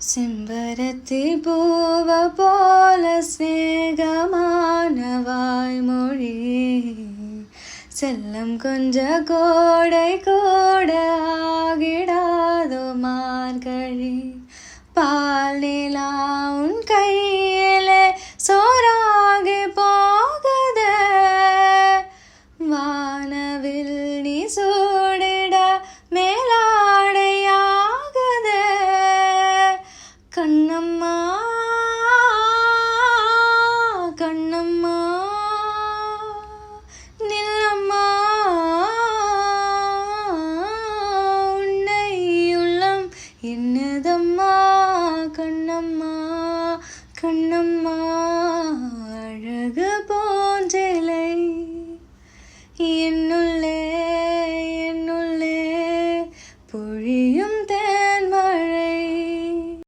செம்பருத்தி பூவ போல ஸ்நேகமான வாய்மொழி செல்லம் கொஞ்ச கோடை கூட ஆகிடாதோ மார்கழி பால் நிலா உன் கையிலே சோறாகி போகுதே வானவில் நீ சூடிட மேலாடையாகுதே கண்ணம்மா கண்ணம்மா நில்லம்மா உன்னை உள்ளம் என்னதம்மா கண்ணம்மா கண்ணம்மா